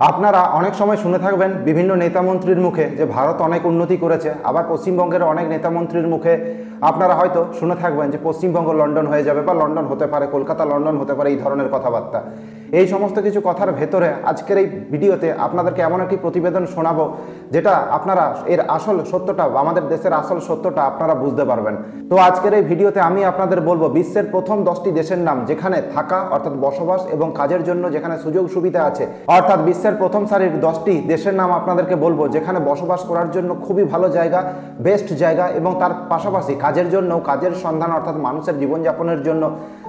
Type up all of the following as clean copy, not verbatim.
আপনারা অনেক সময় শুনে থাকবেন বিভিন্ন নেতামন্ত্রীর মুখে যে ভারত অনেক উন্নতি করেছে, আবার পশ্চিমবঙ্গের অনেক নেতামন্ত্রীর মুখে আপনারা হয়তো শুনে থাকবেন যে পশ্চিমবঙ্গ লন্ডন হয়ে যাবে বা লন্ডন হতে পারে, কলকাতা লন্ডন হতে পারে, এই ধরনের কথাবার্তা। এই সমস্ত কিছু কথার ভেতরে আজকের এই ভিডিওতে আপনাদেরকে এমন একটি প্রতিবেদন শোনাবো যেটা আপনারা এর আসল সত্যটা, আমাদের দেশের আসল সত্যটা আপনারা বুঝতে পারবেন। তো আজকের এই ভিডিওতে আমি আপনাদের বলবো বিশ্বের প্রথম 10টি দেশের নাম যেখানে থাকা অর্থাৎ বসবাস এবং কাজের জন্য যেখানে সুযোগ সুবিধা আছে, অর্থাৎ বিশ্বের প্রথম সারির 10টি দেশের নাম আপনাদেরকে বলবো যেখানে বসবাস করার জন্য খুবই ভালো জায়গা, বেস্ট জায়গা, এবং তার পাশাপাশি কাজের জন্য, কাজের সন্ধান অর্থাৎ মানুষের জীবনযাপনের জন্য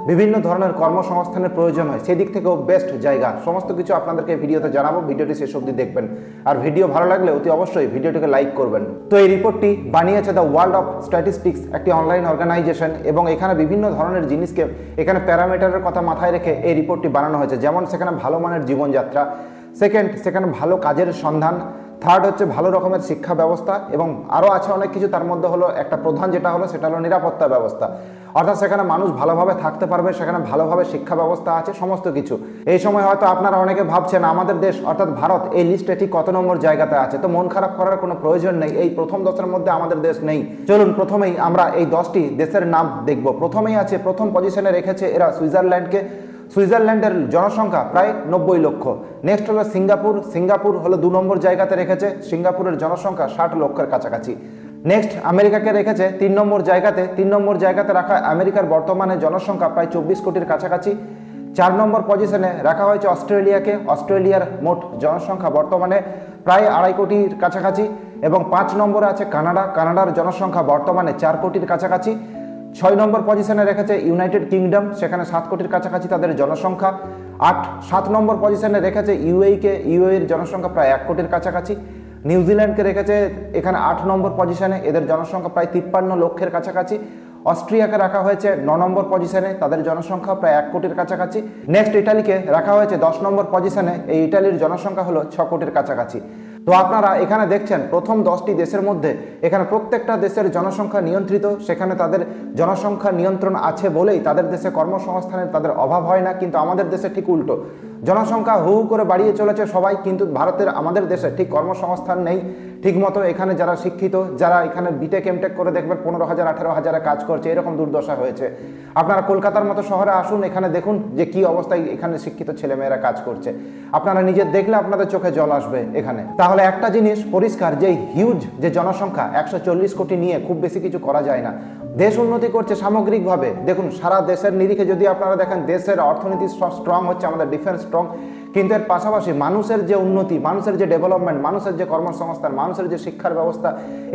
বিভিন্ন ধরনের কর্মসংস্থানের প্রয়োজন হয়, সেদিক থেকেও বেস্ট জায়গা। সমস্ত কিছু আপনাদেরকে ভিডিওতে জানাবো, ভিডিওটি শেষ অবধি দেখবেন। আর ভিডিও ভালো লাগলে অতি অবশ্যই ভিডিওটিকে লাইক করবেন। তো এই রিপোর্টটি বানিয়েছে দ্য ওয়ার্ল্ড অফ স্ট্যাটিস্টিক্স, একটি অনলাইন অর্গানাইজেশন, এবং এখানে বিভিন্ন ধরনের জিনিসকে এখানে প্যারামিটারের কথা মাথায় রেখে এই রিপোর্টটি বানানো হয়েছে। যেমন সেখানে ভালো মানের জীবনযাত্রা, সেকেন্ড সেখানে ভালো কাজের সন্ধান, থার্ড হচ্ছে ভালো রকমের শিক্ষা ব্যবস্থা, এবং আরও আছে অনেক কিছু। তার মধ্যে হলো একটা প্রধান যেটা হলো সেটা হলো নিরাপত্তা ব্যবস্থা, অর্থাৎ সেখানে মানুষ ভালোভাবে থাকতে পারবে, সেখানে ভালোভাবে শিক্ষা ব্যবস্থা আছে, সমস্ত কিছু। এই সময় হয়তো আপনারা অনেকে ভাবছেন আমাদের দেশ অর্থাৎ ভারত এই লিস্টে ঠিক কত নম্বর জায়গাতে আছে। তো মন খারাপ করার কোনো প্রয়োজন নেই, এই প্রথম 10-এর মধ্যে আমাদের দেশ নেই। চলুন প্রথমেই আমরা এই 10টি দেশের নাম দেখব। প্রথমেই আছে, প্রথম পজিশনে রেখেছে এরা সুইজারল্যান্ডকে। সুইজারল্যান্ডের জনসংখ্যা প্রায় 90 লক্ষ। নেক্সট হলো সিঙ্গাপুর। সিঙ্গাপুর হলো 2 নম্বর জায়গাতে রেখেছে, সিঙ্গাপুরের জনসংখ্যা 60 লক্ষের কাছাকাছি। নেক্সট আমেরিকাকে রেখেছে 3 নম্বর জায়গাতে। 3 নম্বর জায়গাতে রাখা আমেরিকার বর্তমানে জনসংখ্যা প্রায় 24 কোটির কাছাকাছি। 4 নম্বর পজিশনে রাখা হয়েছে অস্ট্রেলিয়াকে। অস্ট্রেলিয়ার মোট জনসংখ্যা বর্তমানে প্রায় 2.5 কোটির কাছাকাছি। এবং 5 নম্বরে আছে কানাডা। কানাডার জনসংখ্যা বর্তমানে 4 কোটির কাছাকাছি। 6 নম্বর পজিশনে রেখেছে ইউনাইটেড কিংডম, সেখানে 7 কোটির কাছাকাছি তাদের জনসংখ্যা। 7 নম্বর পজিশনে রেখেছে ইউএইকে। ইউএইর জনসংখ্যা প্রায় 1 কোটির কাছাকাছি। নিউজিল্যান্ডকে রেখেছে এখানে 8 নম্বর পজিশনে, এদের জনসংখ্যা প্রায় 53 লক্ষের কাছাকাছি। অস্ট্রিয়াকে রাখা হয়েছে 9 নম্বর পজিশনে, তাদের জনসংখ্যা প্রায় 1 কোটির কাছাকাছি। নেক্সট ইটালিকে রাখা হয়েছে 10 নম্বর পজিশনে, এই ইটালির জনসংখ্যা হলো 6 কোটির কাছাকাছি। তো আপনারা এখানে দেখছেন প্রথম 10টি দেশের মধ্যে এখানে প্রত্যেকটা দেশের জনসংখ্যা নিয়ন্ত্রিত, সেখানে তাদের জনসংখ্যা নিয়ন্ত্রণ আছে বলেই তাদের দেশে কর্মসংস্থানের তাদের অভাব হয় না। কিন্তু আমাদের দেশে ঠিক উল্টো, জনসংখ্যা হু হু করে বাড়িয়ে চলেছে সবাই, কিন্তু আমাদের দেশে ঠিক কর্মসংস্থান নেই ঠিকমতো। এখানে যারা শিক্ষিত, যারা এখানে বিটেক এমটেক করে দেখবেন 15,000 18,000 কাজ করছে, এরকম দুর্দশা হয়েছে। আপনারা কলকাতার মতো শহরে আসুন, এখানে দেখুন যে কি অবস্থায় এখানে শিক্ষিত ছেলেমেয়েরা কাজ করছে। আপনারা নিজে দেখলে আপনাদের চোখে জল আসবে এখানে। তাহলে একটা জিনিস পরিষ্কার, যে হিউজ যে জনসংখ্যা 140 কোটি নিয়ে খুব বেশি কিছু করা যায় না। দেশ উন্নতি করছে সামগ্রিকভাবে। দেখুন সারা দেশের নিরিখে যদি আপনারা দেখেন, দেশের অর্থনীতি স্ট্রং হচ্ছে, আমাদের ডিফেন্স স্ট্রং, কিন্তু এর পাশাপাশি মানুষের যে উন্নতি, মানুষের যে ডেভেলপমেন্ট, মানুষের যে কর্মসংস্থান, মানুষের যে শিক্ষার ব্যবস্থা,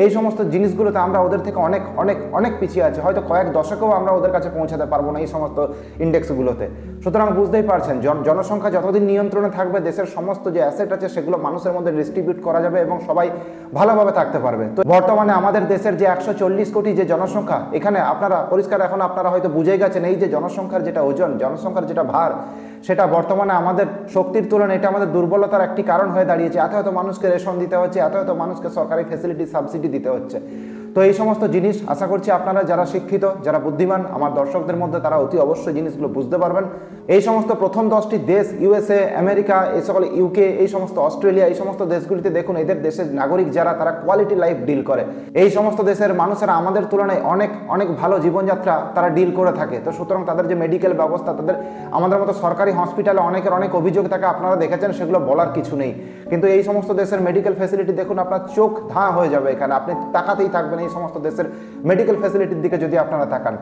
এই সমস্ত জিনিসগুলোতে আমরা ওদের থেকে অনেক অনেক অনেক পিছিয়ে আছি। হয়তো কয়েক দশকেও আমরা ওদের কাছে পৌঁছাতে পারবো না এই সমস্ত ইন্ডেক্সগুলোতে। সুতরাং বুঝতেই পারছেন, জনসংখ্যা যতদিন নিয়ন্ত্রণে থাকবে, দেশের সমস্ত যে অ্যাসেট আছে সেগুলো মানুষের মধ্যে ডিস্ট্রিবিউট করা যাবে এবং সবাই ভালোভাবে থাকতে পারবে। তো বর্তমানে আমাদের দেশের যে 140 কোটি যে জনসংখ্যা, এখানে আপনারা পরিষ্কার এখন আপনারা হয়তো বুঝে গেছেন এই যে জনসংখ্যার যেটা ওজন, জনসংখ্যার যেটা ভার, সেটা বর্তমানে আমাদের শক্তির তুলনায় এটা আমাদের দুর্বলতার একটি কারণ হয়ে দাঁড়িয়েছে। এত মানুষকে রেশন দিতে হচ্ছে, এত মানুষকে সরকারি ফ্যাসিলিটি সাবসিডি দিতে হচ্ছে। তো এই সমস্ত জিনিস আশা করছি আপনারা যারা শিক্ষিত, যারা বুদ্ধিমান আমার দর্শকদের মধ্যে, তারা অতি অবশ্যই জিনিসগুলো বুঝতে পারবেন। এই সমস্ত প্রথম 10টি দেশ, ইউএসএ, আমেরিকা, এই সকল ইউকে, এই সমস্ত অস্ট্রেলিয়া, এই সমস্ত দেশগুলিতে দেখুন এদের দেশের নাগরিক যারা, তারা কোয়ালিটি লাইফ ডিল করে। এই সমস্ত দেশের মানুষেরা আমাদের তুলনায় অনেক অনেক ভালো জীবনযাত্রা তারা ডিল করে থাকে। তো সুতরাং তাদের যে মেডিকেল ব্যবস্থা, তাদের আমাদের মতো সরকারি হসপিটালে অনেকের অনেক অভিযোগ থাকে, আপনারা দেখেছেন, সেগুলো বলার কিছু নেই। কিন্তু এই সমস্ত দেশের মেডিকেল ফ্যাসিলিটি দেখুন, আপনার চোখ ধাঁ হয়ে যাবে এখানে, আপনি তাকাতেই থাকবেন এই সমস্ত দেশের মেডিকেল ফ্যাসিলিটির দিকে যদি আপনারা তাকান।